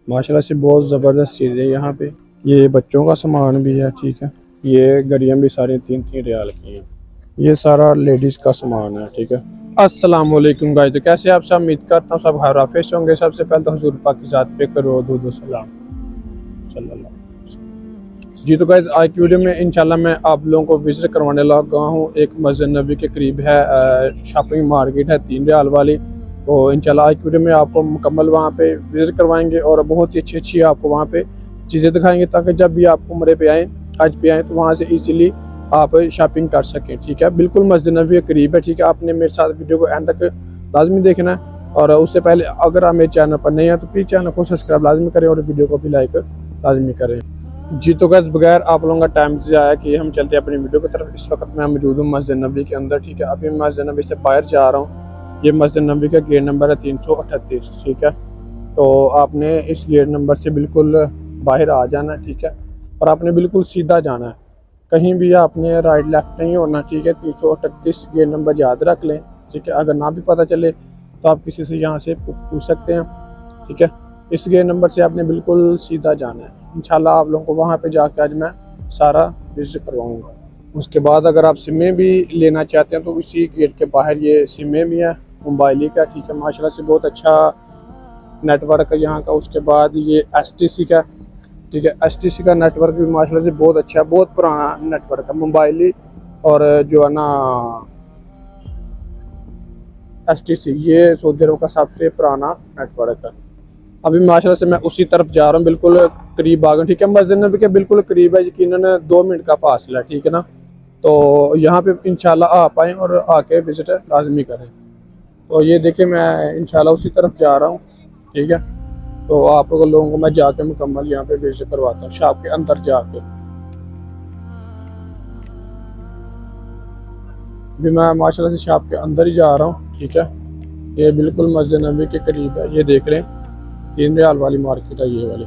माशाल्लाह से बहुत ज़बरदस्त चीज़ है यहाँ पे। ये बच्चों का सामान भी है, ठीक है। ये घड़ियाँ भी सारी 3-3 रियाल की हैं। ये सारा लेडीज़ का सामान है, ठीक है। अस्सलाम वालेकुम गाइस, तो कैसे आप सब? उम्मीद करता हूँ सब खैरियत से होंगे। सबसे पहले तो हुजूर पाक की ज़ात पे करो दुरूद व सलाम सल्लल्लाहु अलैहि वसल्लम। जी तो गाइस, आज की वीडियो में इंशाल्लाह मैं आप लोगों को विजिट करवाने लगा हूँ। एक मस्जिद नबी के करीब है, शॉपिंग मार्केट है 3 रियाल वाली। तो इंशाल्लाह आज की वीडियो में आपको मुकम्मल वहाँ पे विजिट करवाएंगे और बहुत ही अच्छी अच्छी आपको वहाँ पे चीज़ें दिखाएंगे, ताकि जब भी आप उम्रे पे आएँ, हज पे आएँ, तो वहाँ से इजीली आप शॉपिंग कर सकें, ठीक है। बिल्कुल मस्जिद नबी के करीब है, ठीक है। आपने मेरे साथ वीडियो को एंड तक लाजमी देखना है। और उससे पहले अगर आप मेरे चैनल पर नहीं है तो प्लीज़ चैनल को सब्सक्राइब लाजमी करें और वीडियो को भी लाइक लाजमी करें। जी तो गैस, बगैर आप लोगों का टाइम ज़ाया कि हम चलते हैं अपनी वीडियो की तरफ। इस वक्त मैं मौजूद हूँ मस्जिद नबी के अंदर, ठीक है। अभी मैं मस्जिद नबी से बाहर जा रहा हूँ। ये मस्जिद नबी का गेट नंबर है 338, ठीक है। तो आपने इस गेट नंबर से बिल्कुल बाहर आ जाना है, ठीक है। और आपने बिल्कुल सीधा जाना है, कहीं भी आपने राइट लेफ्ट नहीं होना, ठीक है। 338 गेट नंबर याद रख लें, ठीक है। अगर ना भी पता चले तो आप किसी से यहाँ से पूछ सकते हैं, ठीक है। इस गेट नंबर से आपने बिल्कुल सीधा जाना है। इंशाल्लाह आप लोगों को वहाँ पे जाके आज मैं सारा विजिट करवाऊँगा। उसके बाद अगर आप सिमें भी लेना चाहते हैं तो इसी गेट के बाहर ये सिमें भी हैं मोबाइल का, ठीक है। माशाल्लाह से बहुत अच्छा नेटवर्क है यहाँ का। उसके बाद ये एसटीसी का, ठीक है। एसटीसी का नेटवर्क भी माशाल्लाह से बहुत अच्छा है, बहुत पुराना नेटवर्क है मोबाइल। और जो है ना एसटीसी, ये सऊदी अरब का सबसे पुराना नेटवर्क है। अभी माशाल्लाह से मैं उसी तरफ जा रहा हूँ, बिल्कुल करीब आ गया, ठीक है। मस्जिद नबी के बिल्कुल करीब है, यकीनन 2 मिनट का फासला है, ठीक है ना। तो यहाँ पे इंशाल्लाह आप आएँ और आके विजिट लाजमी करें। तो ये देखिए मैं इंशाल्लाह उसी तरफ जा रहा हूँ, ठीक है। तो आप लोगों को मैं जाके मुकम्मल यहाँ पे विजिट करवाता हूँ शॉप के अंदर जाके। अभी मैं माशाल्लाह से शॉप के अंदर ही जा रहा हूँ, ठीक है। ये बिल्कुल मस्जिद नबी के करीब है। ये देख रहे हैं 3 रियाल वाली मार्केट है ये वाली।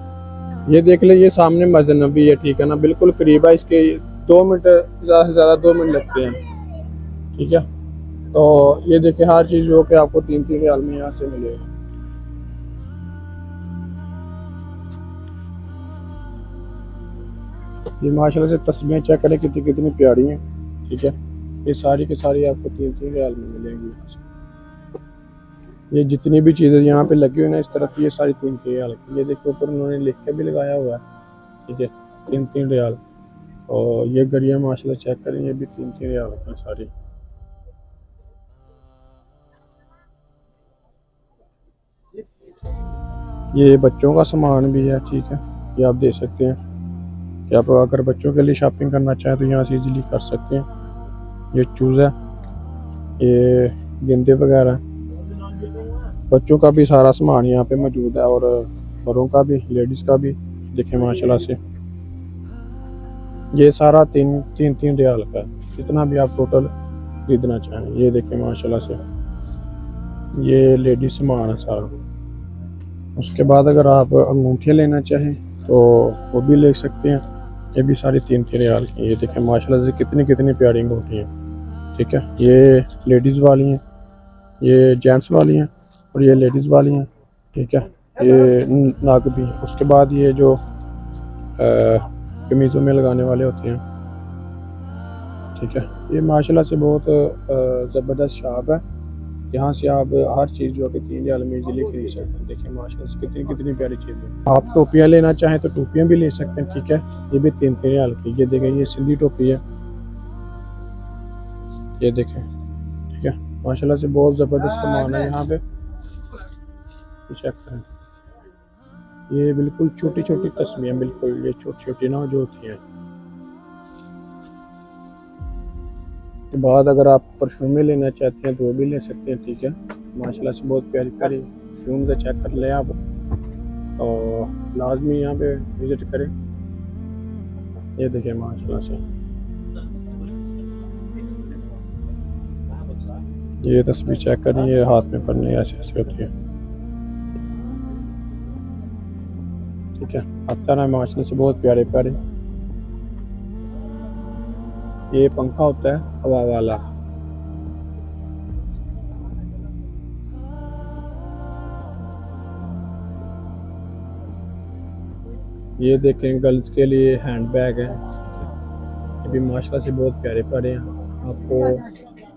ये देख ले, ये सामने मस्जिद नबी है, ठीक है ना। बिल्कुल करीब है इसके, 2 मिनट ज़्यादा से ज़्यादा 2 मिनट लगते हैं, ठीक है। तो ये देखिए हर चीज़ जो कि आपको 3-3 रियाल में यहाँ से मिलेगा। ये माशाल्लाह से तस्वीरें चेक करें कितनी कितनी प्यारी हैं, ठीक है। ये सारी की सारी आपको 3-3 रियाल में मिलेंगी। ये जितनी भी चीज़ें यहाँ पे लगी हुई ना इस तरफ, ये सारी 3-3 रियाल की। ये देखो ऊपर उन्होंने लिख के भी लगाया हुआ है, ठीक है, 3-3 रियाल। और ये घड़ियाँ माशाल्लाह चेक करें, ये भी 3-3 रियाल की सारी। ये बच्चों का सामान भी है, ठीक है। ये आप देख सकते हैं कि आप अगर बच्चों के लिए शॉपिंग करना चाहें तो यहाँ से इजीली कर सकते हैं। ये चूज़ है, ये गेंदे वगैरह, बच्चों का भी सारा सामान यहाँ पे मौजूद है और बड़ों का भी, लेडीज़ का भी। देखें माशाल्लाह से ये सारा 3-3 रियाल का है, जितना भी आप टोटल खरीदना चाहें। ये देखें माशाल्लाह से ये लेडीज सामान है सारा। उसके बाद अगर आप अंगूठियाँ लेना चाहें तो वो भी ले सकते हैं। ये भी सारी 3-3 रियाल की। ये देखें माशाल्लाह से कितनी कितनी प्यारी अंगूठी हैं, ठीक है। ये लेडीज़ वाली हैं, ये जेंट्स वाली हैं और ये लेडीज़ वाली हैं, ठीक है। ये नाग भी। उसके बाद ये जो कमीज़ों में लगाने वाले होते हैं, ठीक है। ये माशाल्लाह से बहुत ज़बरदस्त शॉप है। यहाँ से आप हर चीज़ जो कि 3 रियाल में इजीली खरीद सकते हैं। देखिए माशाल्लाह से कितनी कितनी प्यारी चीज़ है। आप टोपियाँ लेना चाहें तो टोपियाँ भी ले सकते हैं, ठीक है। ये भी 3-3 रियाल की। ये देखें, ये सिंधी टोपी है, ये देखें, ठीक है। माशाल्लाह से बहुत ज़बरदस्त सामान है यहाँ पे, चेक करें। ये बिल्कुल छोटी छोटी तस्वीरें, बिल्कुल ये छोटी छोटी ना जो होती हैं। के बाद अगर आप परफ्यूमें लेना चाहते हैं तो वो भी ले सकते हैं, ठीक है। माशाल्लाह से बहुत प्यारी प्यारी परफ्यूम से चेक कर लें आप और लाजमी यहाँ पे विज़िट करें। ये देखें माशाल्लाह से ये तस्वीर चेक करें, ये हाथ में पड़ने ऐसे ऐसे होती है, ठीक है। अख्तर है माशाल्लाह से बहुत प्यारे प्यारे। ये पंखा होता है हवा वाला। ये देखें गर्ल्स के लिए हैंड बैग है, ये भी माशाल्लाह से बहुत प्यारे प्यारे हैं। आपको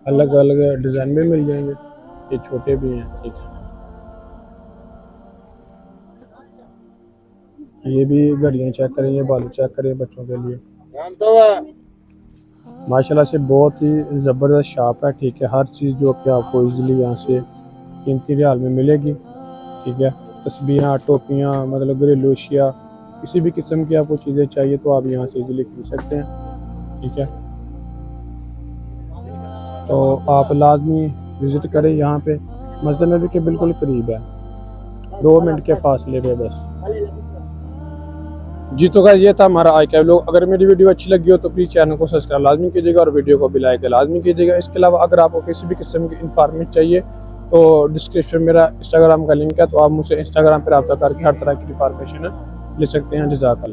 अलग अलग डिज़ाइन में मिल जाएंगे, ये छोटे भी हैं, ठीक है। ये भी घड़ियाँ चेक करें, ये बालू चेक करें बच्चों के लिए, माशाल्लाह से बहुत ही ज़बरदस्त शॉप है, ठीक है। हर चीज़ जो कि आपको इजीली यहाँ से कीमती रियाल में मिलेगी, ठीक है। तस्बीहां, टोपियाँ, मतलब घरेलू अशिया, किसी भी किस्म की आपको चीज़ें चाहिए तो आप यहाँ से इजीली खरीद सकते हैं, ठीक है। तो आप लाजमी विज़िट करें यहाँ पे, मस्जिद नबी के बिल्कुल करीब है, 2 मिनट के फासले पे बस। जी तो गाइस ये था हमारा आज का व्लॉग। अगर मेरी वीडियो अच्छी लगी हो तो प्लीज़ चैनल को सब्सक्राइब लाजमी कीजिएगा और वीडियो को भी लाइक लाजमी कीजिएगा। इसके अलावा अगर आपको किसी भी किस्म की इंफॉर्मेशन चाहिए तो डिस्क्रिप्शन मेरा इंस्टाग्राम का लिंक है, तो आप मुझसे इंस्टाग्राम पर रब्ता करके हर तरह की इंफॉर्मेशन ले सकते हैं। जज़ाकल्लाह।